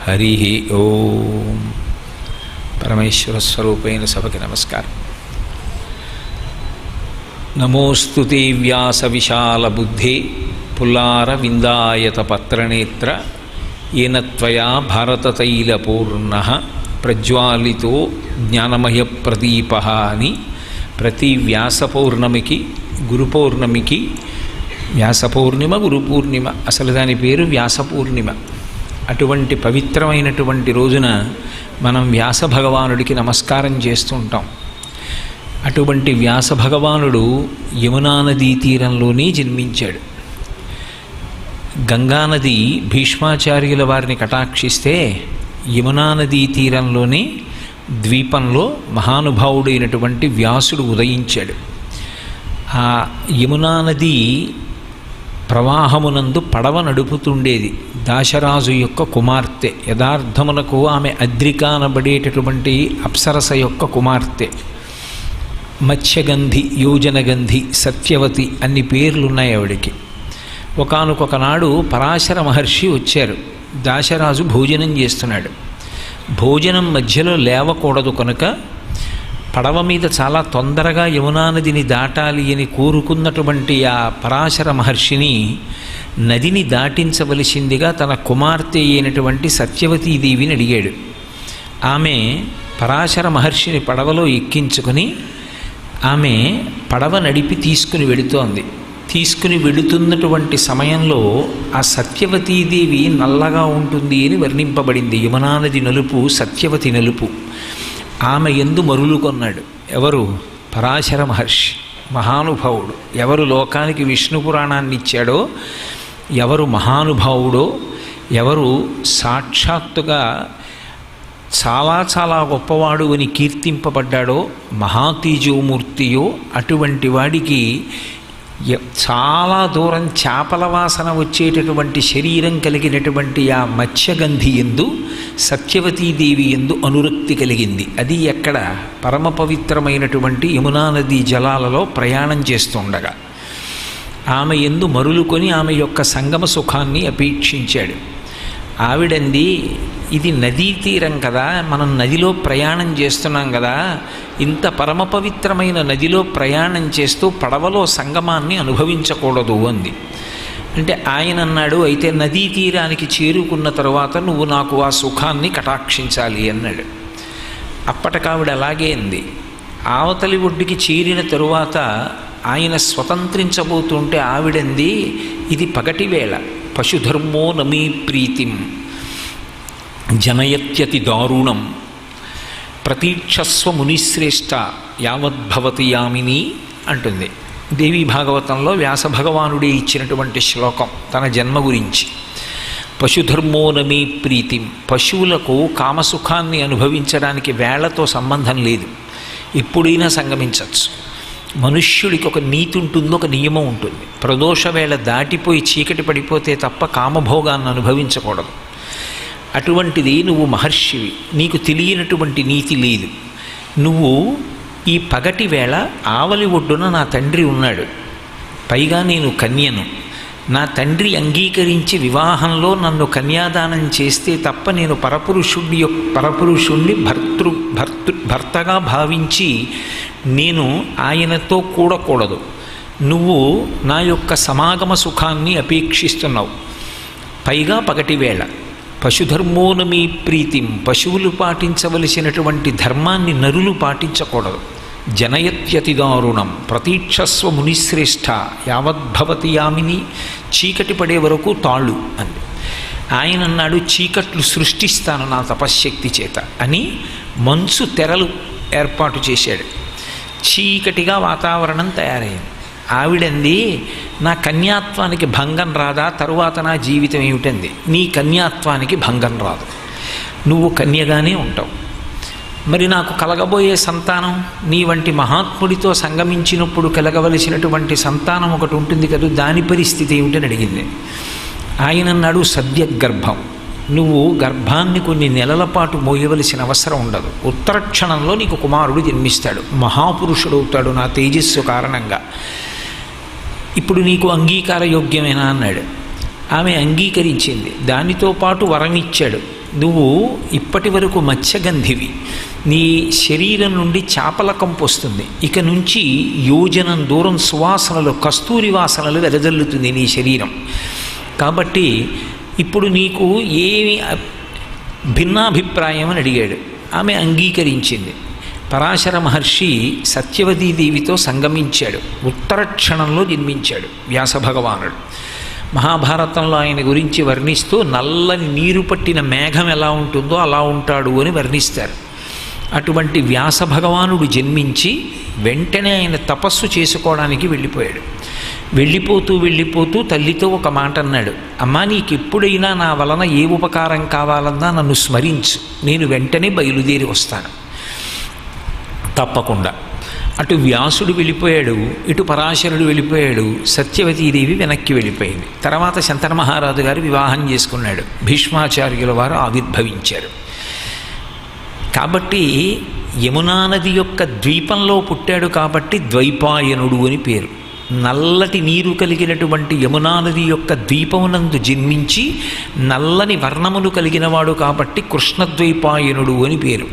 హరి ఓం. పరమేశ్వర స్వరూపైన సభకి నమస్కారం. నమోస్తుతే వ్యాస విశాల బుద్ధే పుల్లార విందాయత పత్రనేత్ర ఏన త్వయా భారతతైలపూర్ణ ప్రజ్వాలితో జ్ఞానమయ ప్రదీప అని ప్రతి వ్యాస పౌర్ణమికి గురు పౌర్ణమికి, వ్యాస పౌర్ణిమ గురు పూర్ణిమ, అసలు దాని పేరు వ్యాస పూర్ణిమ. అటువంటి పవిత్రమైనటువంటి రోజున మనం వ్యాస భగవానుడికి నమస్కారం చేస్తూ ఉంటాం. అటువంటి వ్యాస భగవానుడు యమునా నదీ తీరంలోనే జన్మించాడు. గంగానది భీష్మాచార్యుల వారిని కటాక్షిస్తే యమునా నదీ తీరంలోనే ద్వీపంలో మహానుభావుడైనటువంటి వ్యాసుడు ఉదయించాడు. ఆ యమునా నది ప్రవాహమునందు పడవ నడుపుతుండేది దాశరాజు యొక్క కుమార్తె. యథార్థమునకు ఆమె అద్రికానబడేటటువంటి అప్సరస యొక్క కుమార్తె. మత్స్యగంధి, యోజనగంధి, సత్యవతి అన్ని పేర్లున్నాయి ఆవిడికి. ఒకానొకనాడు పరాశర మహర్షి వచ్చారు. దాశరాజు భోజనం చేస్తున్నాడు. భోజనం మధ్యలో లేవకూడదు కనుక పడవ మీద చాలా తొందరగా యమునా నదిని దాటాలి అని కోరుకున్నటువంటి ఆ పరాశర మహర్షిని నదిని దాటించవలసిందిగా తన కుమార్తె అయినటువంటి సత్యవతీదేవిని అడిగాడు. ఆమె పరాశర మహర్షిని పడవలో ఎక్కించుకొని ఆమె పడవ నడిపి తీసుకుని వెళుతోంది. తీసుకుని వెళుతున్నటువంటి సమయంలో ఆ సత్యవతీదేవి నల్లగా ఉంటుంది అని వర్ణింపబడింది. యమునా నది నలుపు, సత్యవతి నలుపు. ఆమె యందు మరులు కొన్నాడు. ఎవరు? పరాశర మహర్షి, మహానుభావుడు. ఎవరు లోకానికి విష్ణు పురాణాన్ని ఇచ్చాడో, ఎవరు మహానుభావుడో, ఎవరు సాక్షాత్తుగా చాలా చాలా గొప్పవాడు అని కీర్తింపబడ్డాడో, మహాతేజోమూర్తియో, అటువంటి వాడికి చాలా దూరం చేపల వాసన వచ్చేటటువంటి శరీరం కలిగినటువంటి ఆ మత్స్యగంధి యందు సత్యవతీదేవి యందు అనురక్తి కలిగింది. అది ఎక్కడ? పరమ పవిత్రమైనటువంటి యమునా నదీ జలాలలో ప్రయాణం చేస్తుండగా ఆమె యందు మరులుకొని ఆమె యొక్క సంగమ సుఖాన్ని అపేక్షించాడు. ఆవిడంది, ఇది నదీ తీరం కదా, మనం నదిలో ప్రయాణం చేస్తున్నాం కదా, ఇంత పరమ పవిత్రమైన నదిలో ప్రయాణం చేస్తూ పడవలో సంగమాన్ని అనుభవించకూడదు అంది. అంటే ఆయన అన్నాడు, అయితే నదీ తీరానికి చేరుకున్న తరువాత నువ్వు నాకు ఆ సుఖాన్ని కటాక్షించాలి అన్నాడు. అప్పటికావిడ అలాగే అంది. ఆవతలి ఒడ్డుకి చేరిన తరువాత ఆయన స్వతంత్రించబోతుంటే ఆవిడంది, ఇది పగటి వేళ, పశుధర్మో నమీ ప్రీతిం జనయత్యతి దారుణం ప్రతీక్షస్వ మునిశ్రేష్ఠ యావద్భవతి యామిని అంటుంది దేవీ భాగవతంలో. వ్యాస భగవానుడే ఇచ్చినటువంటి శ్లోకం తన జన్మ గురించి. పశుధర్మో నమీ ప్రీతిం. పశువులకు కామసుఖాన్ని అనుభవించడానికి వేళతో సంబంధం లేదు, ఎప్పుడైనా సంగమించవచ్చు. మనుష్యుడికి ఒక నీతి ఉంటుంది, ఒక నియమం ఉంటుంది. ప్రదోష వేళ దాటిపోయి చీకటి పడిపోతే తప్ప కామభోగాన్ని అనుభవించకూడదు. అటువంటిది నువ్వు మహర్షివి, నీకు తెలియనటువంటి నీతి లేదు. నువ్వు ఈ పగటి వేళ ఆవలి ఒడ్డున నా తండ్రి ఉన్నాడు, పైగా నేను కన్యను. నా తండ్రి అంగీకరించి వివాహంలో నన్ను కన్యాదానం చేస్తే తప్ప నేను పరపురుషుణ్ణి భర్తగా భావించి నేను ఆయనతో కూడకూడదు. నువ్వు నా యొక్క సమాగమ సుఖాన్ని అపేక్షిస్తున్నావు, పైగా పగటి వేళ. పశుధర్మోనమీ ప్రీతిం. పశువులు పాటించవలసినటువంటి ధర్మాన్ని నరులు పాటించకూడదు. జనయత్యతి దారుణం ప్రతీక్షస్వ మునిశ్రేష్ఠ యావద్భవతి యామిని. చీకటి పడే వరకు తాళ్ళు అంది. ఆయన అన్నాడు, చీకట్లు సృష్టిస్తాను నా తపశ్శక్తి చేత అని మంచు తెరలు ఏర్పాటు చేశాడు. చీకటిగా వాతావరణం తయారైంది. ఆవిడంది, నా కన్యాత్వానికి భంగం రాదా, తరువాత నా జీవితం ఏమిటంది. నీ కన్యాత్వానికి భంగం రాదు, నువ్వు కన్యగానే ఉంటావు. మరి నాకు కలగబోయే సంతానం నీ వంటి మహాత్ముడితో సంగమించినప్పుడు కలగవలసినటువంటి సంతానం ఒకటి ఉంటుంది కదా, దాని పరిస్థితి ఏమిటని అడిగింది. ఆయన అన్నాడు, సద్యగర్భం. నువ్వు గర్భాన్ని కొన్ని నెలల పాటు మోయవలసిన అవసరం ఉండదు. ఉత్తర క్షణంలో నీకు కుమారుడు జన్మిస్తాడు, మహాపురుషుడవుతాడు నా తేజస్సు కారణంగా. ఇప్పుడు నీకు అంగీకార యోగ్యమేనా అన్నాడు. ఆమె అంగీకరించింది. దానితో పాటు వరం ఇచ్చాడు, నువ్వు ఇప్పటి వరకు మత్స్యగంధివి, నీ శరీరం నుండి చేపల కంపు వస్తుంది, ఇక నుంచి యోజనం దూరం సువాసనలు, కస్తూరి వాసనలు వెదజల్లుతుంది నీ శరీరం. కాబట్టి ఇప్పుడు నీకు ఏమి భిన్నాభిప్రాయం అని అడిగాడు. ఆమె అంగీకరించింది. పరాశర మహర్షి సత్యవతీదేవితో సంగమించాడు. ఉత్తర క్షణంలో జన్మించాడు వ్యాస భగవానుడు. మహాభారతంలో ఆయన గురించి వర్ణిస్తూ నల్లని నీరు పట్టిన మేఘం ఎలా ఉంటుందో అలా ఉంటాడు అని వర్ణిస్తారు. అటువంటి వ్యాస భగవానుడు జన్మించి వెంటనే ఆయన తపస్సు చేసుకోవడానికి వెళ్ళిపోయాడు. వెళ్ళిపోతూ తల్లితో ఒక మాట అన్నాడు, అమ్మా నీకు ఎప్పుడైనా నా వలన ఏ ఉపకారం కావాలన్నా నన్ను స్మరించు, నేను వెంటనే బయలుదేరి వస్తాను. తప్పకుండా. అటు వ్యాసుడు వెళ్ళిపోయాడు, ఇటు పరాశరుడు వెళ్ళిపోయాడు, సత్యవతీదేవి వెనక్కి వెళ్ళిపోయింది. తర్వాత శంతన మహారాజు గారు వివాహం చేసుకున్నాడు, భీష్మాచార్యుల వారు ఆవిర్భవించారు. కాబట్టి యమునా నది యొక్క ద్వీపంలో పుట్టాడు కాబట్టి ద్వైపాయనుడు అని పేరు. నల్లటి నీరు కలిగినటువంటి యమునా నది యొక్క ద్వీపమునందు జన్మించి నల్లని వర్ణములు కలిగినవాడు కాబట్టి కృష్ణద్వైపాయనుడు అని పేరు.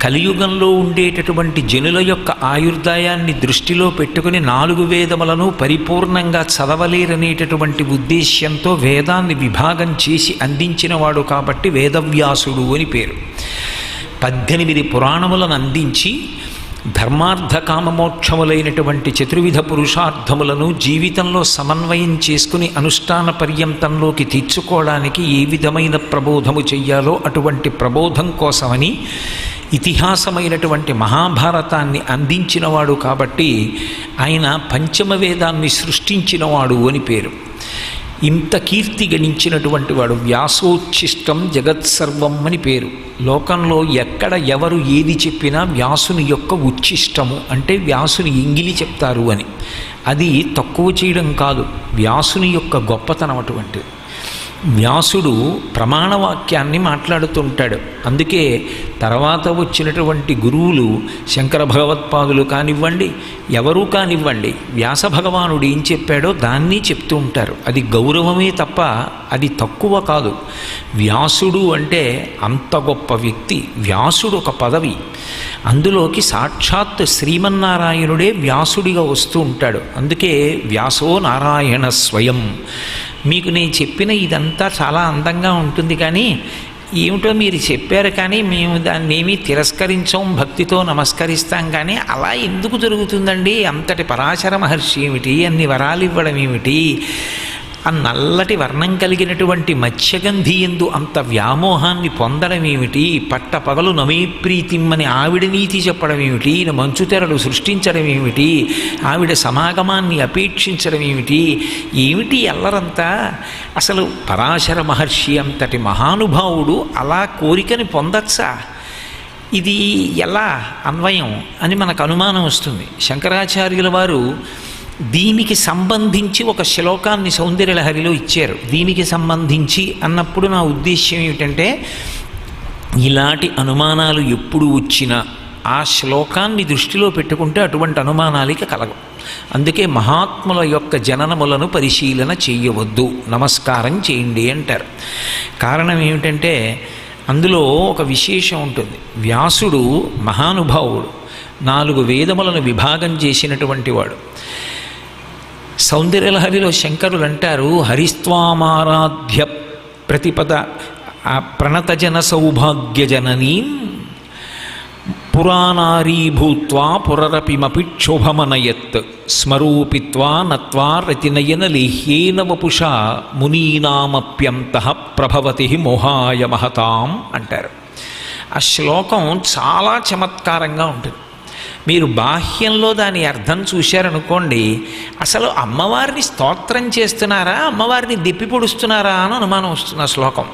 కలియుగంలో ఉండేటటువంటి జనుల యొక్క ఆయుర్దాయాన్ని దృష్టిలో పెట్టుకుని 4 వేదములను పరిపూర్ణంగా చదవలేరనేటటువంటి ఉద్దేశ్యంతో వేదాన్ని విభాగం చేసి అందించినవాడు కాబట్టి వేదవ్యాసుడు అని పేరు. 18 పురాణములను అందించి ధర్మార్థ కామమోక్షములైనటువంటి చతుర్విధ పురుషార్థములను జీవితంలో సమన్వయం చేసుకుని అనుష్ఠాన పర్యంతంలోకి తెచ్చుకోవడానికి ఏ విధమైన ప్రబోధము చెయ్యాలో అటువంటి ప్రబోధం కోసమని ఇతిహాసమైనటువంటి మహాభారతాన్ని అందించినవాడు కాబట్టి ఆయన పంచమ వేదాన్ని సృష్టించినవాడు అని పేరు. ఇంత కీర్తి గణించినటువంటి వాడు. వ్యాసోచ్ఛిష్టం జగత్సర్వం అని పేరు. లోకంలో ఎక్కడ ఎవరు ఏది చెప్పినా వ్యాసుని యొక్క ఉచ్ఛిష్టము అంటే వ్యాసుని ఎంగిలి చెప్తారు అని. అది తక్కువ చేయడం కాదు, వ్యాసుని యొక్క గొప్పతనం అటువంటిది. వ్యాసుడు ప్రమాణవాక్యాన్ని మాట్లాడుతుంటాడు. అందుకే తర్వాత వచ్చినటువంటి గురువులు శంకర భగవత్పాదులు కానివ్వండి, ఎవరూ కానివ్వండి, వ్యాస భగవానుడు ఏం చెప్పాడో దాన్ని చెప్తూ ఉంటారు. అది గౌరవమే తప్ప అది తక్కువ కాదు. వ్యాసుడు అంటే అంత గొప్ప వ్యక్తి. వ్యాసుడు ఒక పదవి, అందులోకి సాక్షాత్ శ్రీమన్నారాయణుడే వ్యాసుడిగా వస్తూ ఉంటాడు. అందుకే వ్యాసో నారాయణ స్వయం. మీకు నేను చెప్పిన ఇదంతా చాలా అందంగా ఉంటుంది, కానీ ఏమిటో మీరు చెప్పారు, కానీ మేము దాన్ని ఏమీ తిరస్కరించాం, భక్తితో నమస్కరిస్తాం. కానీ అలా ఎందుకు జరుగుతుందండి? అంతటి పరాశర మహర్షి ఏమిటి, అన్ని వరాలు ఇవ్వడం ఏమిటి, ఆ నల్లటి వర్ణం కలిగినటువంటి మత్స్యగంధి ఎందు అంత వ్యామోహాన్ని పొందడం ఏమిటి, పట్టపగలు నమే ప్రీతిమ్మని ఆవిడ నీతి చెప్పడం ఏమిటి, ఈయన మంచుతెరలు సృష్టించడం ఏమిటి, ఆవిడ సమాగమాన్ని అపేక్షించడం ఏమిటి, ఏమిటి అల్లరంతా? అసలు పరాశర మహర్షి అంతటి మహానుభావుడు అలా కోరికని పొందచ్చా? ఇది ఎలా అన్వయం అని మనకు అనుమానం వస్తుంది. శంకరాచార్యుల వారు దీనికి సంబంధించి ఒక శ్లోకాన్ని సౌందర్యలహరిలో ఇచ్చారు. దీనికి సంబంధించి అన్నప్పుడు నా ఉద్దేశ్యం ఏమిటంటే, ఇలాంటి అనుమానాలు ఎప్పుడు వచ్చినా ఆ శ్లోకాన్ని దృష్టిలో పెట్టుకుంటే అటువంటి అనుమానాలకి కలగవు. అందుకే మహాత్ముల యొక్క జననములను పరిశీలన చేయవద్దు, నమస్కారం చేయండి అంటారు. కారణం ఏమిటంటే అందులో ఒక విశేషం ఉంటుంది. వ్యాసుడు మహానుభావుడు, 4 వేదములను విభాగం చేసినటువంటి వాడు. సౌందర్యలహరిలో శంకరులు అంటారు, హరిస్వామారాధ్య ప్రతిపద ప్రణతజన సౌభాగ్యజననీం పురాణారీభూత్వా పురరపిమపి క్షోభమనయత్ స్మరూపిత్వా నత్వా రతినయన లేహ్యేన వపుషా మునీనామప్యంతః ప్రభవతి మోహాయ మహతాం అంటారు. ఆ శ్లోకం చాలా చమత్కారంగా ఉంటుంది. మీరు బాహ్యంలో దాని అర్థం చూశారనుకోండి, అసలు అమ్మవారిని స్తోత్రం చేస్తున్నారా, అమ్మవారిని దెప్పి పొడుస్తున్నారా అని అనుమానం వస్తుంది ఆ శ్లోకం.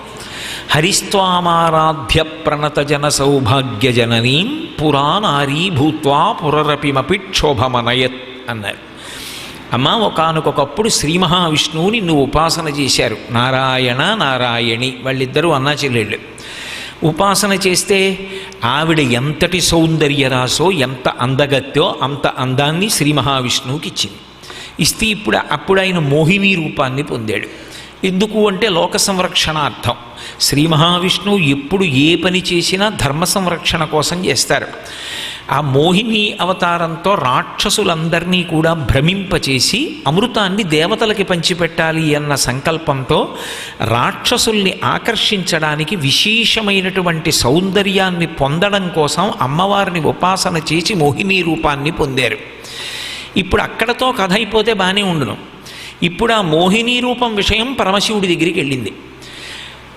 హరిస్వామారాధ్య ప్రణతజన సౌభాగ్యజననీం పురాణారీ భూత్వా పురరపిమపి క్షోభమనయత్ అన్నారు. అమ్మ, ఒకానొకప్పుడు శ్రీ మహావిష్ణువుని నువ్వు ఉపాసన చేశారు. నారాయణ నారాయణి వాళ్ళిద్దరూ అన్నా చెల్లెళ్ళు. ఉపాసన చేస్తే ఆవిడ ఎంతటి సౌందర్యరాశో, ఎంత అందగత్తో అంత అందాన్ని శ్రీ మహావిష్ణువుకి ఇచ్చింది. ఇస్తే అప్పుడు ఆయన మోహిని రూపాన్ని పొందాడు. ఎందుకు అంటే లోక సంరక్షణార్థం. శ్రీ మహావిష్ణువు ఎప్పుడు ఏ పని చేసినా ధర్మ సంరక్షణ కోసం చేస్తారు. ఆ మోహిని అవతారంతో రాక్షసులందరినీ కూడా భ్రమింపచేసి అమృతాన్ని దేవతలకి పంచిపెట్టాలి అన్న సంకల్పంతో రాక్షసుల్ని ఆకర్షించడానికి విశేషమైనటువంటి సౌందర్యాన్ని పొందడం కోసం అమ్మవారిని ఉపాసన చేసి మోహిని రూపాన్ని పొందారు. ఇప్పుడు అక్కడతో కథ అయిపోతే బాగానే ఉండును. ఇప్పుడు ఆ మోహిని రూపం విషయం పరమశివుడి దగ్గరికి వెళ్ళింది.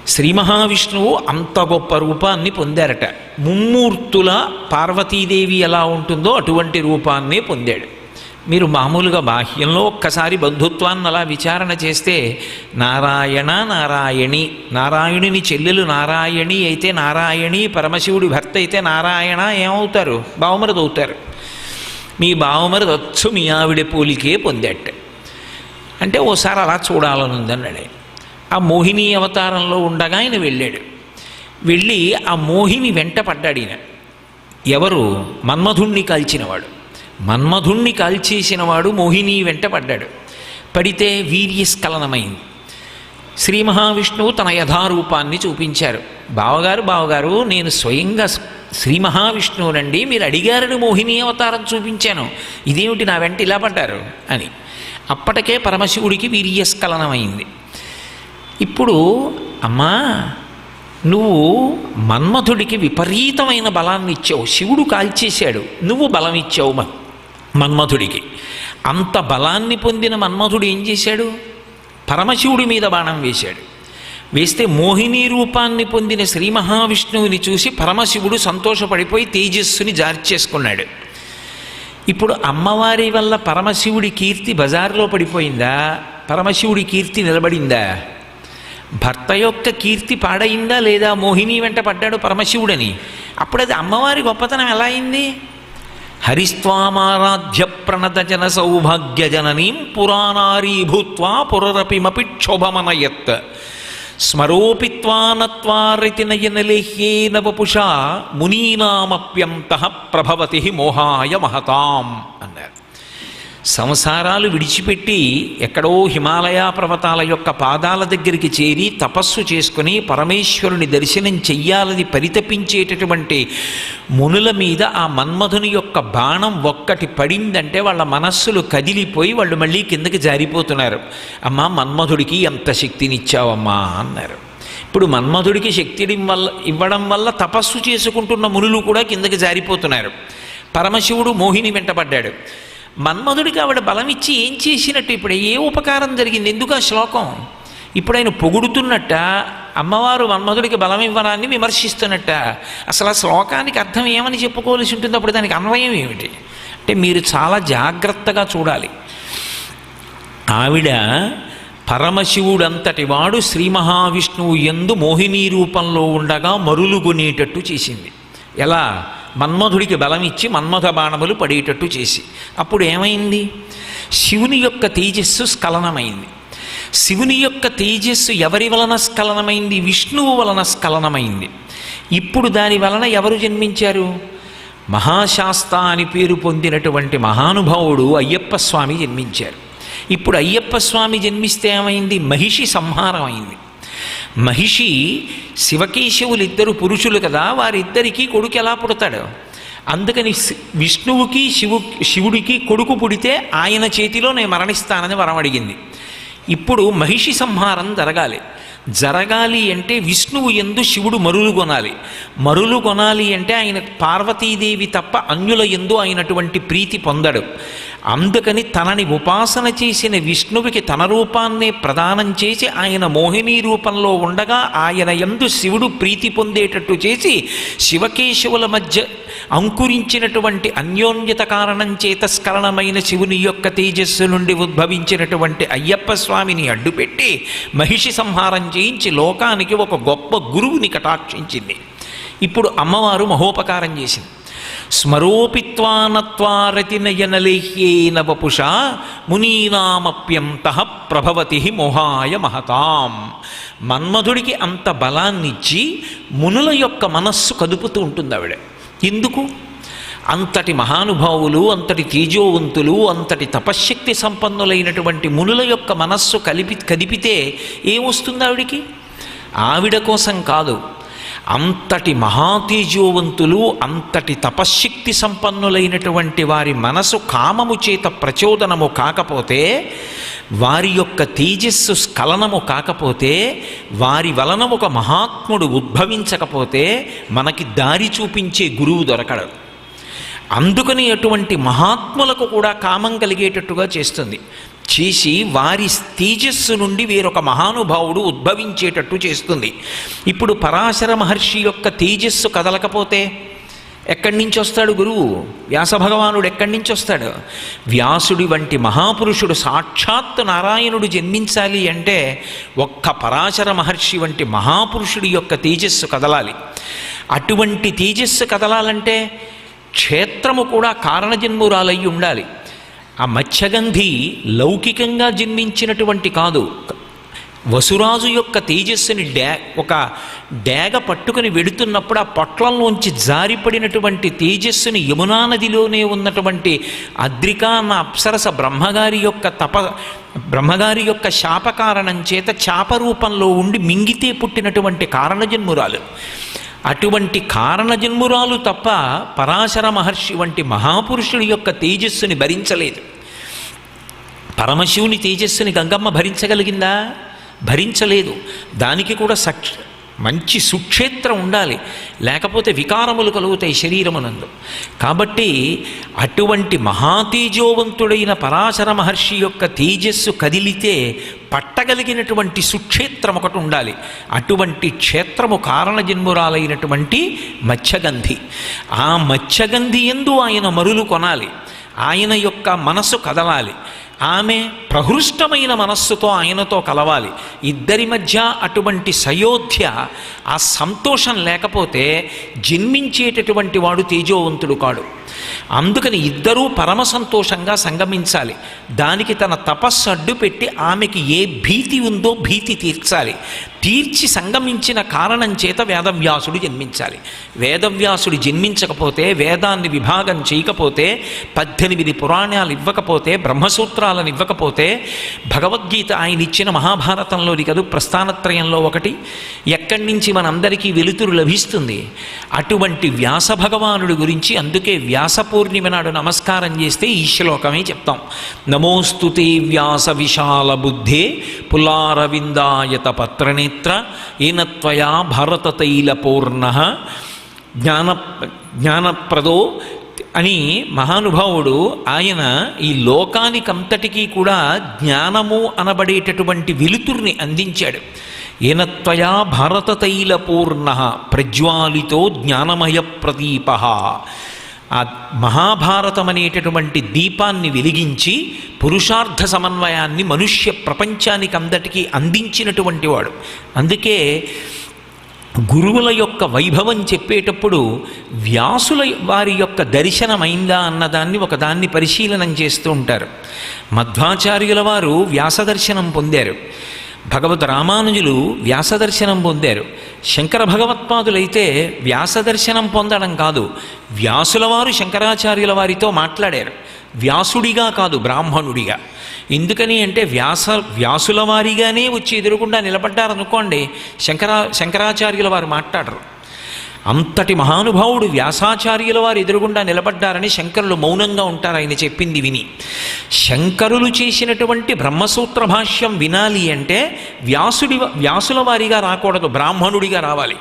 శ్రీ మహావిష్ణువు అంత గొప్ప రూపాన్ని పొందారట. ముమ్మూర్తుల పార్వతీదేవి ఎలా ఉంటుందో అటువంటి రూపాన్నే పొందాడు. మీరు మామూలుగా బాహ్యంలో ఒక్కసారి బంధుత్వాన్ని అలా విచారణ చేస్తే నారాయణ నారాయణి, నారాయణుని చెల్లెలు నారాయణి అయితే నారాయణి, పరమశివుడి భర్త అయితే నారాయణ ఏమవుతారు? బావమరిది అవుతారు. మీ బావమరిది వచ్చు మీ ఆవిడ పోలికే పొందాట. అంటే ఓసారి అలా చూడాలనుందన్నాడు. ఆ మోహిని అవతారంలో ఉండగా ఆయన వెళ్ళాడు. వెళ్ళి ఆ మోహిని వెంట పడ్డాడు. ఈయన ఎవరు? మన్మధుణ్ణి కాల్చినవాడు. మన్మధుణ్ణి కాల్చేసినవాడు మోహిని వెంట పడ్డాడు. పడితే వీర్యస్ఖలనమైంది. శ్రీ మహావిష్ణువు తన యథారూపాన్ని చూపించారు. బావగారు నేను స్వయంగా శ్రీ మహావిష్ణువునండి, మీరు అడిగారని మోహిని అవతారం చూపించాను, ఇదేమిటి నా వెంట ఇలా పడ్డారు అని. అప్పటికే పరమశివుడికి వీర్యస్ఖలనమైంది. ఇప్పుడు అమ్మా, నువ్వు మన్మధుడికి విపరీతమైన బలాన్ని ఇచ్చావు. శివుడు కాల్చేశాడు, నువ్వు బలం ఇచ్చావు మన్మధుడికి. అంత బలాన్ని పొందిన మన్మధుడు ఏం చేశాడు? పరమశివుడి మీద బాణం వేశాడు. వేస్తే మోహిని రూపాన్ని పొందిన శ్రీ మహావిష్ణువుని చూసి పరమశివుడు సంతోషపడిపోయి తేజస్సుని జార్చేసుకున్నాడు. ఇప్పుడు అమ్మవారి వల్ల పరమశివుడి కీర్తి బజారులో పడిపోయిందా? పరమశివుడి కీర్తి నిలబడిందా? భర్త యొక్క కీర్తి పాడైందా లేదా? మోహిని వెంట పడ్డాడు పరమశివుడని. అప్పుడు అది అమ్మవారి గొప్పతనం ఎలా అయింది? హరిస్వామారాధ్య ప్రణత జన సౌభాగ్య జననీం పురాణారీ భూత్వా పురరపిమపి క్షోభమనయత్ స్మరోపిత్వానత్వారితి నయనలేహ్యేన వపుషా మునీనామప్యంతః ప్రభవతి మోహాయ మహతాం అన్నారు. సంసారాలు విడిచిపెట్టి ఎక్కడో హిమాలయ పర్వతాల యొక్క పాదాల దగ్గరికి చేరి తపస్సు చేసుకుని పరమేశ్వరుని దర్శనం చెయ్యాలని పరితపించేటటువంటి మునుల మీద ఆ మన్మధుని యొక్క బాణం ఒక్కటి పడిందంటే వాళ్ళ మనస్సులు కదిలిపోయి వాళ్ళు మళ్ళీ కిందకి జారిపోతున్నారు. అమ్మా, మన్మధుడికి ఎంత శక్తినిచ్చావమ్మా అన్నారు. ఇప్పుడు మన్మధుడికి శక్తి ఇవ్వడం వల్ల తపస్సు చేసుకుంటున్న మునులు కూడా కిందకి జారిపోతున్నారు. పరమశివుడు మోహిని వెంటపడ్డాడు. మన్మధుడికి ఆవిడ బలం ఇచ్చి ఏం చేసినట్టు? ఇప్పుడు ఏ ఉపకారం జరిగింది? ఎందుకు ఆ శ్లోకం? ఇప్పుడు ఆయన పొగుడుతున్నట్ట, అమ్మవారు మన్మధుడికి బలం ఇవ్వడాన్ని విమర్శిస్తున్నట్ట. అసలు ఆ శ్లోకానికి అర్థం ఏమని చెప్పుకోవాల్సి ఉంటుంది? అప్పుడు దానికి అన్వయం ఏమిటి అంటే మీరు చాలా జాగ్రత్తగా చూడాలి. ఆవిడ పరమశివుడంతటి వాడు శ్రీ మహావిష్ణువు యందు మోహిని రూపంలో ఉండగా మరులుగొనేటట్టు చేసింది. ఎలా? మన్మధుడికి బలం ఇచ్చి మన్మథ బాణములు పడేటట్టు చేసి. అప్పుడు ఏమైంది? శివుని యొక్క తేజస్సు స్ఖలనమైంది. శివుని యొక్క తేజస్సు ఎవరి వలన స్ఖలనమైంది? విష్ణువు వలన స్ఖలనమైంది. ఇప్పుడు దాని వలన ఎవరు జన్మించారు? మహాశాస్త అని పేరు పొందినటువంటి మహానుభావుడు అయ్యప్ప స్వామి జన్మించారు. ఇప్పుడు అయ్యప్ప స్వామి జన్మిస్తే ఏమైంది? మహిషి సంహారం అయింది. మహిషి శివకేశవులిద్దరు పురుషులు కదా, వారిద్దరికీ కొడుకు ఎలా పుడతాడు? అందుకని విష్ణువుకి శివుడికి కొడుకు పుడితే ఆయన చేతిలో నేను మరణిస్తానని వరం అడిగింది. ఇప్పుడు మహిషి సంహారం జరగాలి అంటే విష్ణువు యందు శివుడు మరులు కొనాలి అంటే ఆయన పార్వతీదేవి తప్ప అన్యుల యందు అయినటువంటి ప్రీతి పొందడు. అందుకని తనని ఉపాసన చేసిన విష్ణువుకి తన రూపాన్నే ప్రదానం చేసి ఆయన మోహిని రూపంలో ఉండగా ఆయన యందు శివుడు ప్రీతి పొందేటట్టు చేసి శివకేశవుల మధ్య అంకురించినటువంటి అన్యోన్యత కారణం చేత స్ఖలనమైన శివుని యొక్క తేజస్సు నుండి ఉద్భవించినటువంటి అయ్యప్ప స్వామిని అడ్డుపెట్టి మహిషి సంహారం చేయించి లోకానికి ఒక గొప్ప గురువుని కటాక్షించింది. ఇప్పుడు అమ్మవారు మహోపకారం చేసింది. స్మరోపిత్వానత్వారతినయనలేహ్యేన వపుషా మునీనామప్యంతః ప్రభవతి మోహాయ మహతాం. మన్మధుడికి అంత బలాన్నిచ్చి మునుల యొక్క మనస్సు కదుపుతూ ఉంటుంది ఆవిడ. ఎందుకు? అంతటి మహానుభావులు, అంతటి తేజోవంతులు, అంతటి తపశ్శక్తి సంపన్నులైనటువంటి మునుల యొక్క మనస్సు కదిపితే ఏమొస్తుంది ఆవిడికి? ఆవిడ కోసం కాదు, అంతటి మహాతేజోవంతులు, అంతటి తపశ్శక్తి సంపన్నులైనటువంటి వారి మనసు కామము చేత ప్రచోదనము కాకపోతే, వారి యొక్క తేజస్సు స్ఖలనము కాకపోతే, వారి వలన ఒక మహాత్ముడు ఉద్భవించకపోతే మనకి దారి చూపించే గురువు దొరకడు. అందుకని అటువంటి మహాత్ములకు కూడా కామం కలిగేటట్టుగా చేస్తుంది, చేసి వారి తేజస్సు నుండి వేరొక మహానుభావుడు ఉద్భవించేటట్టు చేస్తుంది. ఇప్పుడు పరాశర మహర్షి యొక్క తేజస్సు కదలకపోతే ఎక్కడి నుంచి వస్తాడు గురువు? వ్యాసభగవానుడు ఎక్కడి నుంచి వస్తాడు? వ్యాసుడి వంటి మహాపురుషుడు, సాక్షాత్తు నారాయణుడు జన్మించాలి అంటే ఒక్క పరాశర మహర్షి వంటి మహాపురుషుడి యొక్క తేజస్సు కదలాలి. అటువంటి తేజస్సు కదలాలంటే క్షేత్రము కూడా కారణజన్మురాలై ఉండాలి. ఆ మత్స్యగంధి లౌకికంగా జన్మించినటువంటి కాదు, వసురాజు యొక్క తేజస్సుని ఒక డేగ పట్టుకుని వెడుతున్నప్పుడు ఆ పొట్లంలోంచి జారిపడినటువంటి తేజస్సుని యమునా నదిలోనే ఉన్నటువంటి అద్రిక అన్న అప్సరస బ్రహ్మగారి యొక్క శాపకారణం చేత చాప రూపంలో ఉండి మింగితే పుట్టినటువంటి కారణజన్మురాలు. అటువంటి కారణజన్మురాలు తప్ప పరాశర మహర్షి వంటి మహాపురుషుడి యొక్క తేజస్సుని భరించలేదు. పరమశివుని తేజస్సుని గంగమ్మ భరించగలిగిందా? భరించలేదు. దానికి కూడా మంచి సుక్షేత్రం ఉండాలి, లేకపోతే వికారములు కలుగుతాయి శరీరమునందు. కాబట్టి అటువంటి మహాతేజోవంతుడైన పరాశర మహర్షి యొక్క తేజస్సు కదిలితే పట్టగలిగినటువంటి సుక్షేత్రం ఒకటి ఉండాలి. అటువంటి క్షేత్రము కారణజన్మురాలైనటువంటి మత్స్యగంధి. ఆ మత్స్యగంధి యందు ఆయన మరులు కొనాలి, ఆయన యొక్క మనసు కదలాలి, ఆమె ప్రహృష్టమైన మనస్సుతో ఆయనతో కలవాలి. ఇద్దరి మధ్య అటువంటి సయోధ్య, ఆ సంతోషం లేకపోతే జన్మించేటటువంటి వాడు తేజోవంతుడు కాడు. అందుకని ఇద్దరూ పరమ సంతోషంగా సంగమించాలి. దానికి తన తపస్సు అడ్డు పెట్టి ఆమెకి ఏ భీతి ఉందో భీతి తీర్చాలి. తీర్చి సంగమించిన కారణం చేత వేదవ్యాసుడు జన్మించాలి. వేదవ్యాసుడు జన్మించకపోతే, వేదాన్ని విభాగం చేయకపోతే, 18 పురాణాలు ఇవ్వకపోతే, బ్రహ్మసూత్రాలను ఇవ్వకపోతే, భగవద్గీత ఆయన ఇచ్చిన మహాభారతంలోని కదూ ప్రస్థానత్రయంలో ఒకటి, ఎక్కడి నుంచి మనందరికీ వెలుతురు లభిస్తుంది? అటువంటి వ్యాస భగవానుడి గురించి అందుకే వ్యాస పూర్ణిమ నాడు నమస్కారం చేస్తే ఈ శ్లోకమే చెప్తాం. నమోస్తుతే వ్యాస విశాల బుద్ధే పులారవిందాయత పత్రనేత్ర ఏనత్వయా భారతతైల పూర్ణ జ్ఞానప్రదో అని మహానుభావుడు ఆయన ఈ లోకానికంతటికీ కూడా జ్ఞానము అనబడేటటువంటి వెలుతుర్ని అందించాడు. ఏనత్వయా భారతతైల పూర్ణ ప్రజ్వాలితో జ్ఞానమయ ప్రదీప. ఆ మహాభారతం అనేటటువంటి దీపాన్ని వెలిగించి పురుషార్థ సమన్వయాన్ని మనుష్య ప్రపంచానికి అందటికీ అందించినటువంటి వాడు. అందుకే గురువుల యొక్క వైభవం చెప్పేటప్పుడు వ్యాసుల వారి యొక్క దర్శనమైందా అన్నదాన్ని ఒకదాన్ని పరిశీలనం చేస్తూ ఉంటారు. మధ్వాచార్యుల వారు వ్యాసదర్శనం పొందారు, భగవద్ రామానుజులు వ్యాసదర్శనం పొందారు. శంకర భగవత్పాదులైతే వ్యాసదర్శనం పొందడం కాదు, వ్యాసుల వారు శంకరాచార్యుల వారితో మాట్లాడారు, వ్యాసుడిగా కాదు బ్రాహ్మణుడిగా. ఎందుకని అంటే వ్యాసుల వారిగానే వచ్చి ఎదురుగుండా నిలబడ్డారనుకోండి, శంకరాచార్యుల వారు మాట్లాడరు. అంతటి మహానుభావుడు వ్యాసాచార్యుల వారు ఎదురుగుండా నిలబడ్డారని శంకరులు మౌనంగా ఉంటారు ఆయన చెప్పింది విని. శంకరులు చేసినటువంటి బ్రహ్మసూత్ర భాష్యం వినాలి అంటే వ్యాసుల వారిగా రాకూడదు, బ్రాహ్మణుడిగా రావాలి.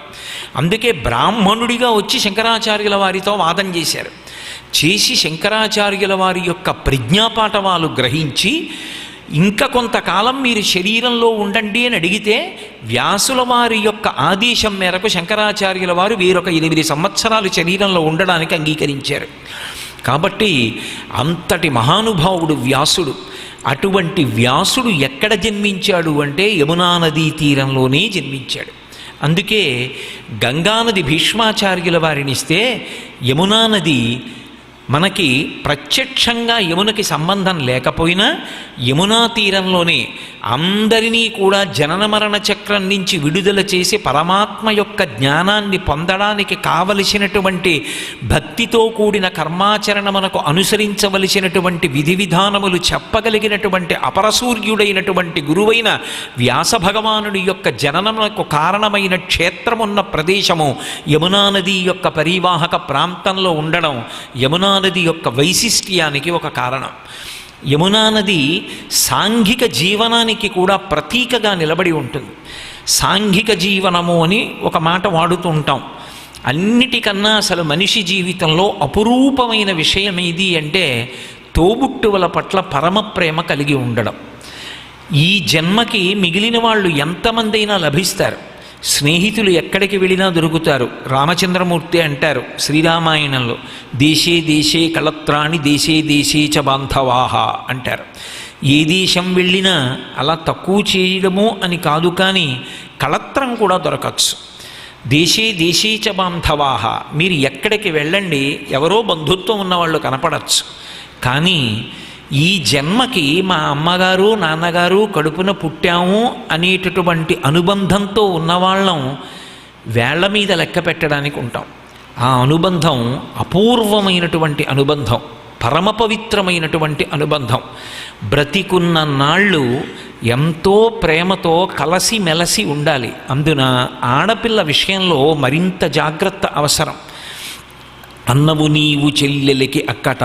అందుకే బ్రాహ్మణుడిగా వచ్చి శంకరాచార్యుల వారితో వాదం చేశారు. చేసి శంకరాచార్యుల వారి యొక్క ప్రజ్ఞాపాఠవాలు గ్రహించి ఇంకా కొంతకాలం మీరు శరీరంలో ఉండండి అని అడిగితే వ్యాసుల వారి యొక్క ఆదేశం మేరకు శంకరాచార్యుల వారు వేరొక 8 సంవత్సరాలు శరీరంలో ఉండడానికి అంగీకరించారు. కాబట్టి అంతటి మహానుభావుడు వ్యాసుడు. అటువంటి వ్యాసుడు ఎక్కడ జన్మించాడు అంటే యమునా నదీ తీరంలోనే జన్మించాడు. అందుకే గంగానది భీష్మాచార్యుల వారినిస్తే యమునా నది మనకి ప్రత్యక్షంగా యమునకి సంబంధం లేకపోయినా యమునా తీరంలోనే అందరినీ కూడా జనన మరణ చక్రం నుంచి విడుదల చేసి పరమాత్మ యొక్క జ్ఞానాన్ని పొందడానికి కావలసినటువంటి భక్తితో కూడిన కర్మాచరణమునకు అనుసరించవలసినటువంటి విధి విధానములు చెప్పగలిగినటువంటి అపరసూర్యుడైనటువంటి గురువైన వ్యాస భగవానుడి యొక్క జననమునకు కారణమైన క్షేత్రమున్న ప్రదేశము యమునా నది యొక్క పరివాహక ప్రాంతంలో ఉండడం యమునా నది యొక్క వైశిష్ట్యానికి ఒక కారణం. యమునా నది సాంఘిక జీవనానికి కూడా ప్రతీకగా నిలబడి ఉంటుంది. సాంఘిక జీవనము అని ఒక మాట వాడుతూ ఉంటాం. అన్నిటికన్నా అసలు మనిషి జీవితంలో అపురూపమైన విషయం ఏది అంటే తోబుట్టువుల పట్ల పరమ ప్రేమ కలిగి ఉండడం. ఈ జన్మకి మిగిలిన వాళ్ళు ఎంతమందైనా లభిస్తారు, స్నేహితులు ఎక్కడికి వెళ్ళినా దొరుకుతారు. రామచంద్రమూర్తి అంటారు శ్రీరామాయణంలో, దేశే దేశే కళత్రాణి దేశే దేశే చ బాంధవాహ అంటారు. ఏ దేశం వెళ్ళినా అలా తక్కువ చేయడము అని కాదు, కానీ కళత్రం కూడా దొరకచ్చు. దేశే దేశే చ బాంధవాహ, మీరు ఎక్కడికి వెళ్ళండి ఎవరో బంధుత్వం ఉన్నవాళ్ళు కనపడచ్చు, కానీ ఈ జన్మకి మా అమ్మగారు నాన్నగారు కడుపున పుట్టాము అనేటటువంటి అనుబంధంతో ఉన్నవాళ్ళం వేళ్ల మీద లెక్క పెట్టడానికి ఉంటాం. ఆ అనుబంధం అపూర్వమైనటువంటి అనుబంధం, పరమ పవిత్రమైనటువంటి అనుబంధం. బ్రతికున్న నాళ్ళు ఎంతో ప్రేమతో కలసి మెలసి ఉండాలి. అందున ఆడపిల్ల విషయంలో మరింత జాగ్రత్త అవసరం. అన్నవు నీవు చెల్లెలికి అక్కట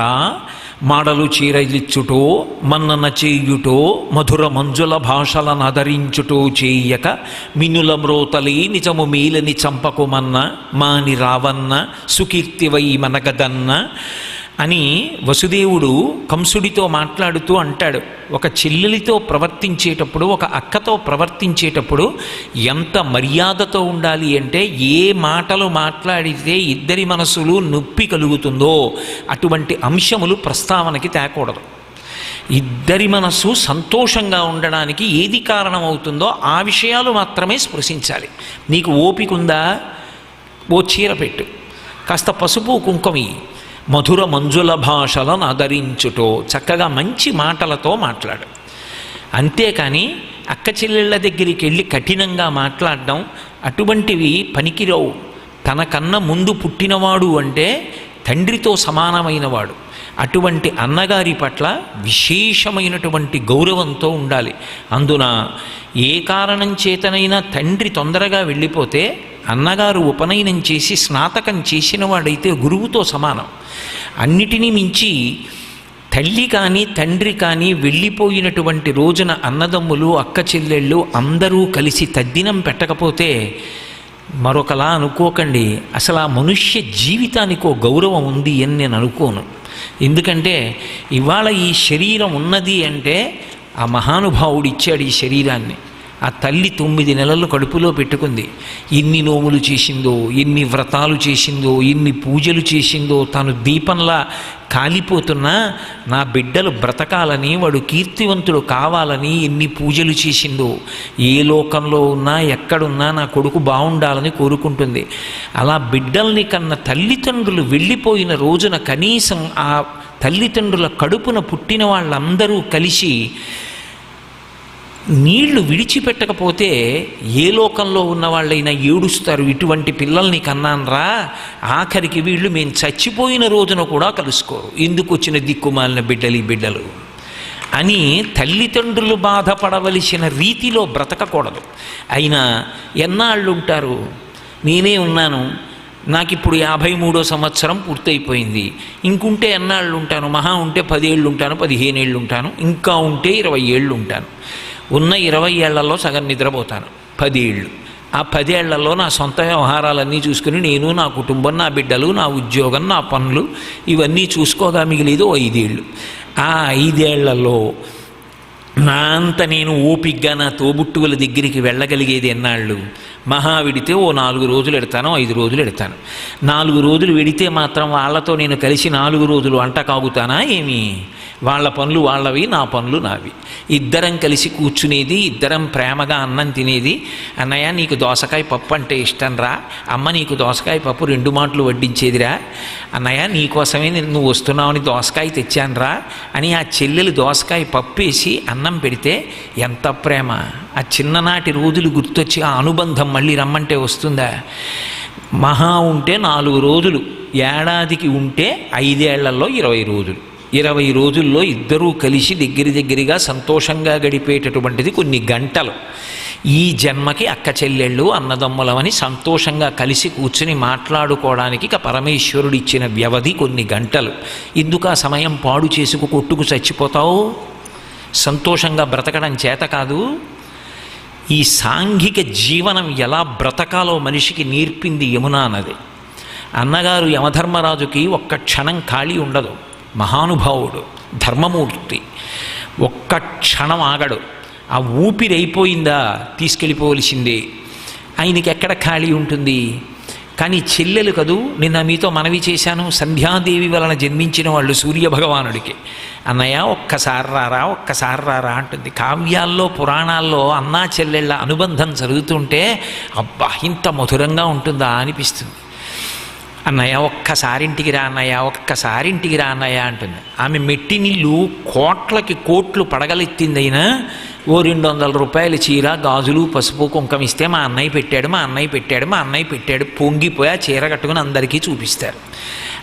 మాడలు చీరలిచ్చుటో మన్నన చేయుటో మధుర మంజుల భాషలను ఆదరించుటో చేయక మినుల మ్రోతలి నిజము మేలని చంపకుమన్న మాని రావన్న సుకీర్తివై మనగదన్న అని వసుదేవుడు కంసుడితో మాట్లాడుతూ అంటాడు. ఒక చెల్లెలితో ప్రవర్తించేటప్పుడు, ఒక అక్కతో ప్రవర్తించేటప్పుడు ఎంత మర్యాదతో ఉండాలి అంటే, ఏ మాటలు మాట్లాడితే ఇద్దరి మనసులు నొప్పి కలుగుతుందో అటువంటి అంశములు ప్రస్తావనకి తేకూడదు. ఇద్దరి మనస్సు సంతోషంగా ఉండడానికి ఏది కారణమవుతుందో ఆ విషయాలు మాత్రమే స్పృశించాలి. నీకు ఓపిక ఉందా, ఓ చీర పెట్టు, కాస్త పసుపు కుంకుమి, మధుర మంజుల భాషలను ఆదరించుటో, చక్కగా మంచి మాటలతో మాట్లాడు. అంతేకాని అక్క చెల్లెళ్ళ దగ్గరికి వెళ్ళి కఠినంగా మాట్లాడడం అటువంటివి పనికిరావు. తనకన్నా ముందు పుట్టినవాడు అంటే తండ్రితో సమానమైనవాడు. అటువంటి అన్నగారి పట్ల విశేషమైనటువంటి గౌరవంతో ఉండాలి. అందున ఏ కారణం చేతనైనా తండ్రి తొందరగా వెళ్ళిపోతే అన్నగారు ఉపనయనం చేసి స్నాతకం చేసిన వాడైతే గురువుతో సమానం. అన్నిటినీ మించి తల్లి కానీ తండ్రి కానీ వెళ్ళిపోయినటువంటి రోజున అన్నదమ్ములు అక్క చెల్లెళ్ళు అందరూ కలిసి తద్దినం పెట్టకపోతే మరొకలా అనుకోకండి. అసలు ఆ మనుష్య జీవితానికో గౌరవం ఉంది అని నేను అనుకోను. ఎందుకంటే ఇవాళ ఈ శరీరం ఉన్నది అంటే ఆ మహానుభావుడు ఇచ్చాడు ఈ శరీరాన్ని. ఆ తల్లి 9 నెలలు కడుపులో పెట్టుకుంది. ఎన్ని నోములు చేసిందో, ఎన్ని వ్రతాలు చేసిందో, ఎన్ని పూజలు చేసిందో, తాను దీపంలా కాలిపోతున్నా నా బిడ్డలు బ్రతకాలని, వాడు కీర్తివంతుడు కావాలని ఎన్ని పూజలు చేసిందో, ఏ లోకంలో ఉన్నా ఎక్కడున్నా నా కొడుకు బాగుండాలని కోరుకుంటుంది. అలా బిడ్డల్ని కన్న తల్లిదండ్రులు వెళ్ళిపోయిన రోజున కనీసం ఆ తల్లిదండ్రుల కడుపున పుట్టిన వాళ్ళందరూ కలిసి నీళ్లు విడిచిపెట్టకపోతే ఏ లోకంలో ఉన్న వాళ్ళైనా ఏడుస్తారు. ఇటువంటి పిల్లల్ని కన్నాన్రా, ఆఖరికి వీళ్ళు మేము చచ్చిపోయిన రోజున కూడా కలుసుకోరు, ఎందుకు వచ్చిన దిక్కుమాలిన బిడ్డలు ఈ బిడ్డలు అని తల్లిదండ్రులు బాధపడవలసిన రీతిలో బ్రతకకూడదు. అయినా ఎన్నాళ్ళు ఉంటారు? నేనే ఉన్నాను, నాకు ఇప్పుడు 53వ సంవత్సరం పూర్తయిపోయింది, ఇంకుంటే ఎన్నాళ్ళు ఉంటాను? మహా ఉంటే 10 ఏళ్ళు ఉంటాను, 15 ఏళ్ళు ఉంటాను, ఇంకా ఉంటే 20 ఏళ్ళు ఉంటాను. ఉన్న 20 ఏళ్లలో సగం నిద్రపోతాను. 10 ఏళ్ళు, ఆ 10 ఏళ్లలో నా సొంత వ్యవహారాలన్నీ చూసుకుని నేను, నా కుటుంబం, నా బిడ్డలు, నా ఉద్యోగం, నా పనులు ఇవన్నీ చూసుకోగా మిగిలేదు 5 ఏళ్ళు. ఆ 5 ఏళ్లలో నా అంత నేను ఓపిగ్గా నా తోబుట్టువుల దగ్గరికి వెళ్ళగలిగేది ఎన్నాళ్ళు? మహా విడితే ఓ 4 రోజులు ఎడతాను, 5 రోజులు ఎడతాను. 4 రోజులు విడితే మాత్రం వాళ్ళతో నేను కలిసి 4 రోజులు వంట కాగుతానా ఏమి? వాళ్ళ పనులు వాళ్ళవి, నా పనులు నావి. ఇద్దరం కలిసి కూర్చునేది, ఇద్దరం ప్రేమగా అన్నం తినేది. అన్నయ్య నీకు దోసకాయ పప్పు అంటే ఇష్టం రా, అమ్మ నీకు దోసకాయ పప్పు 2 మాటలు వడ్డించేదిరా, అన్నయ్య నీకోసమే నువ్వు వస్తున్నావని దోసకాయ తెచ్చానురా అని ఆ చెల్లెలు దోసకాయ పప్పు వేసి అన్నం పెడితే ఎంత ప్రేమ! ఆ చిన్ననాటి రోజులు గుర్తొచ్చి ఆ అనుబంధం మళ్ళీ రమ్మంటే వస్తుందా? మహా ఉంటే 4 రోజులు, ఏడాదికి ఉంటే 5 ఏళ్లలో 20 రోజులు. 20 రోజుల్లో ఇద్దరూ కలిసి దగ్గరగా సంతోషంగా గడిపేటటువంటిది కొన్ని గంటలు. ఈ జన్మకి అక్క చెల్లెళ్ళు అన్నదమ్ములమని సంతోషంగా కలిసి కూర్చుని మాట్లాడుకోవడానికి ఇక పరమేశ్వరుడు ఇచ్చిన వ్యవధి కొన్ని గంటలు. ఎందుకు ఆ సమయం పాడు చేసుకు కొట్టుకు చచ్చిపోతావు? సంతోషంగా బ్రతకడం చేత కాదు. ఈ సాంఘిక జీవనం ఎలా బ్రతకాలో మనిషికి నేర్పింది యమునా నది. అన్నగారు యమధర్మరాజుకి ఒక్క క్షణం ఖాళీ ఉండదు. మహానుభావుడు, ధర్మమూర్తి, ఒక్క క్షణం ఆగడు. ఆ ఊపిరైపోయిందా తీసుకెళ్ళిపోవలసిందే. ఆయనకి ఎక్కడ ఖాళీ ఉంటుంది? కానీ చెల్లెలు కదూ, నిన్న మీతో మనవి చేశాను, సంధ్యాదేవి వలన జన్మించిన వాళ్ళు సూర్యభగవానుడికి. అన్నయ్య ఒక్కసారి రారా అంటుంది. కావ్యాల్లో పురాణాల్లో అన్నా చెల్లెళ్ళ అనుబంధం జరుగుతుంటే అబ్బా ఇంత మధురంగా ఉంటుందా అనిపిస్తుంది. అన్నయ్య ఒక్కసారింటికి రా అన్నయ్య అంటుంది. ఆమె మెట్టి నీళ్ళు కోట్లు పడగలెత్తిందైనా ఓ 200 రూపాయల చీర, గాజులు, పసుపు, కుంకం ఇస్తే మా అన్నయ్య పెట్టాడు పొంగిపోయి ఆ చీర కట్టుకుని అందరికీ చూపిస్తారు.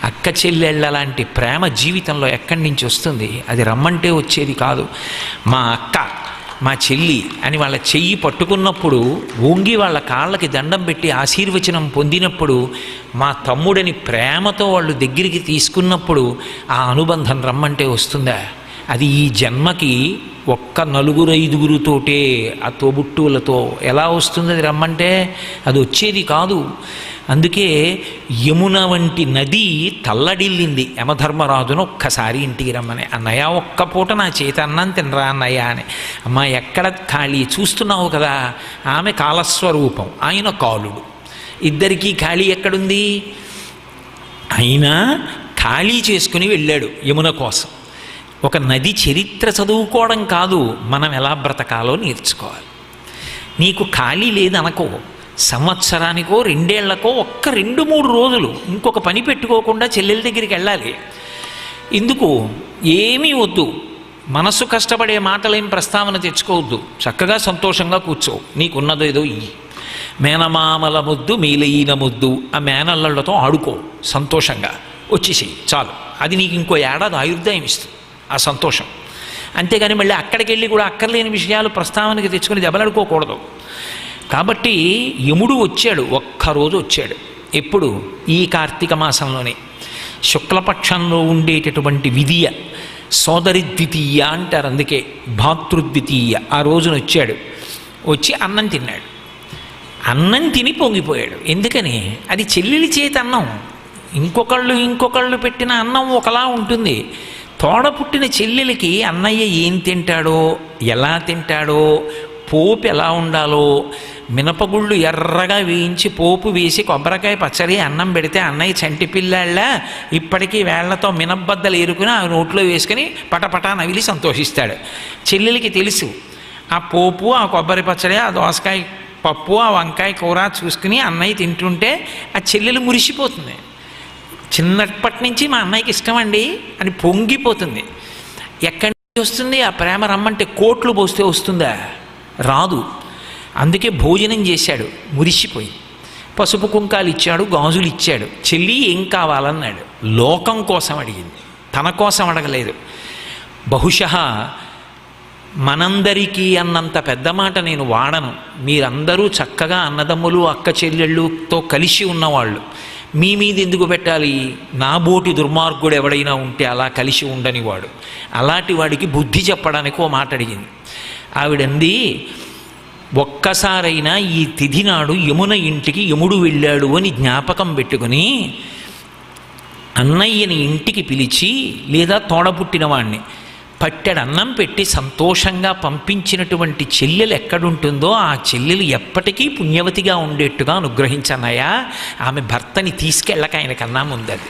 అక్క చెల్లెళ్ళ లాంటి ప్రేమ జీవితంలో ఎక్కడి నుంచి వస్తుంది? అది రమ్మంటే వచ్చేది కాదు. మా అక్క, మా చెల్లి అని వాళ్ళ చెయ్యి పట్టుకున్నప్పుడు, వంగి వాళ్ళ కాళ్ళకి దండం పెట్టి ఆశీర్వచనం పొందినప్పుడు, మా తమ్ముడని ప్రేమతో వాళ్ళు దగ్గరికి తీసుకున్నప్పుడు ఆ అనుబంధం రమ్మంటే వస్తుందా? అది ఈ జన్మకి ఒక్క 4-5తోటే, ఆ తోబుట్టువులతో ఎలా వస్తుంది? అది రమ్మంటే అది వచ్చేది కాదు. అందుకే యమున వంటి నది తల్లడిల్లింది యమధర్మరాజును ఒక్కసారి ఇంటికి రమ్మని. అన్నయ్య ఒక్క పూట నా చేత అన్నం తినరా అన్నయ్య అని. అమ్మ ఎక్కడ ఖాళీ చూస్తున్నావు కదా, ఆమె కాలస్వరూపం, ఆయన కాలుడు, ఇద్దరికీ ఖాళీ ఎక్కడుంది? అయినా ఖాళీ చేసుకుని వెళ్ళాడు యమున కోసం. ఒక నది చరిత్ర చదువుకోవడం కాదు, మనం ఎలా బ్రతకాలో నేర్చుకోవాలి. నీకు ఖాళీ లేదనుకో, సంవత్సరానికో 2 ఏళ్లకో ఒక్క 2-3 రోజులు ఇంకొక పని పెట్టుకోకుండా చెల్లెల దగ్గరికి వెళ్ళాలి. ఎందుకు? ఏమీ వద్దు, మనస్సు కష్టపడే మాటలేం ప్రస్తావన తెచ్చుకోవద్దు. చక్కగా సంతోషంగా కూర్చో, నీకున్నదో ఏదో ఇయ్యి. మేనమామల ముద్దు మీలయిన ముద్దు, ఆ మేనల్లతో ఆడుకో, సంతోషంగా వచ్చేసేయి చాలు. అది నీకు ఇంకో ఏడాది ఆయుర్దాయం ఇస్తుంది ఆ సంతోషం. అంతేగాని మళ్ళీ అక్కడికి వెళ్ళి కూడా అక్కర్లేని విషయాలు ప్రస్తావనకి తెచ్చుకొని దెబ్బలాడుకోకూడదు. కాబట్టి యముడు వచ్చాడు, ఒక్కరోజు వచ్చాడు. ఎప్పుడు? ఈ కార్తీక మాసంలోనే, శుక్లపక్షంలో ఉండేటటువంటి విధియ, సోదరి ద్వితీయ అంటారు, అందుకే భాతృద్వితీయ. ఆ రోజున వచ్చాడు. వచ్చి అన్నం తిన్నాడు. అన్నం తిని పొంగిపోయాడు. ఎందుకని? అది చెల్లెలి చేతి అన్నం. ఇంకొకళ్ళు పెట్టిన అన్నం ఒకలా ఉంటుంది. తోడ పుట్టిన చెల్లెలికి అన్నయ్య ఏం తింటాడో, ఎలా తింటాడో, పోపు ఎలా ఉండాలో, మినపగుళ్ళు ఎర్రగా వేయించి పోపు వేసి కొబ్బరికాయ పచ్చడి అన్నం పెడితే అన్నయ్య చంటి పిల్లాళ్ళ ఇప్పటికీ వేళ్లతో మినపబద్దలు ఏరుకుని ఆ నోట్లో వేసుకుని పటపటా నవిలి సంతోషిస్తాడు. చెల్లెలికి తెలుసు ఆ పోపు, ఆ కొబ్బరి పచ్చడి, ఆ దోసకాయ పప్పు, ఆ వంకాయ కూర చూసుకుని అన్నయ్య తింటుంటే ఆ చెల్లెలు మురిసిపోతుంది. చిన్నప్పటి నుంచి మా అన్నయ్యకి ఇష్టమండి అని పొంగిపోతుంది. ఎక్కడి నుంచి వస్తుంది ఆ ప్రేమ? రమ్మంటే కోట్లు పోస్తే వస్తుందా? రాదు. అందుకే భోజనం చేశాడు మురిసిపోయి, పసుపు కుంకాలు ఇచ్చాడు, గాజులు ఇచ్చాడు. చెల్లి ఏం కావాలన్నాడు. లోకం కోసం అడిగింది, తన కోసం అడగలేదు. బహుశः మనందరికీ అన్నంత పెద్ద మాట నేను వాడను. మీరందరూ చక్కగా అన్నదమ్ములు అక్క చెల్లెళ్ళుతో కలిసి ఉన్నవాళ్ళు, మీ మీద ఎందుకు పెట్టాలి? నా బోటి దుర్మార్గుడు ఎవడైనా ఉంటే అలా కలిసి ఉండని వాడు, అలాంటి వాడికి బుద్ధి చెప్పడానికి ఓ మాట అడిగింది. ఆవిడంది, ఒక్కసారైనా ఈ తిథి నాడు యమున ఇంటికి యముడు వెళ్ళాడు అని జ్ఞాపకం పెట్టుకుని అన్నయ్యని ఇంటికి పిలిచి, లేదా తోడపుట్టిన వాడిని పట్టెడు అన్నం పెట్టి సంతోషంగా పంపించినటువంటి చెల్లెలు ఎక్కడుంటుందో ఆ చెల్లెలు ఎప్పటికీ పుణ్యవతిగా ఉండేట్టుగా అనుగ్రహించన్నయ్యా. ఆమె భర్తని తీసుకెళ్ళక ఆయనకన్నా ముందది.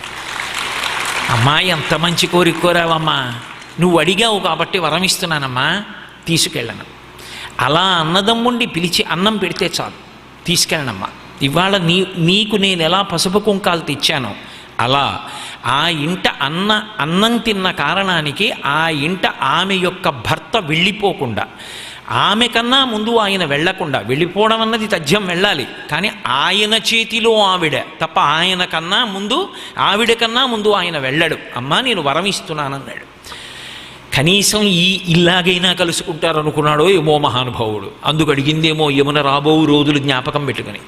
అమ్మాయి ఎంత మంచి కోరిక కోరావమ్మా, నువ్వు అడిగావు కాబట్టి వరం ఇస్తున్నానమ్మా, తీసుకెళ్ళను. అలా అన్నదమ్ముండి పిలిచి అన్నం పెడితే చాలు, తీసుకెళ్ళనమ్మా. ఇవాళ నీకు నేను ఎలా పసుపు కుంకాలు తెచ్చానో అలా ఆ ఇంట అన్నం తిన్న కారణానికి ఆ ఇంట ఆమె యొక్క భర్త వెళ్ళిపోకుండా, ఆమె కన్నా ముందు ఆయన వెళ్లకుండా, వెళ్ళిపోవడం అన్నది తథ్యం వెళ్ళాలి, కానీ ఆయన చేతిలో ఆవిడ తప్ప ఆయన కన్నా ముందు, ఆవిడ కన్నా ముందు ఆయన వెళ్ళడు. అమ్మా నేను వరం ఇస్తున్నానన్నాడు. కనీసం ఇలాగైనా కలుసుకుంటారనుకున్నాడో ఏమో మహానుభావుడు. అందుకు అడిగిందేమో యమున రాబో రోజులు జ్ఞాపకం పెట్టుకుని.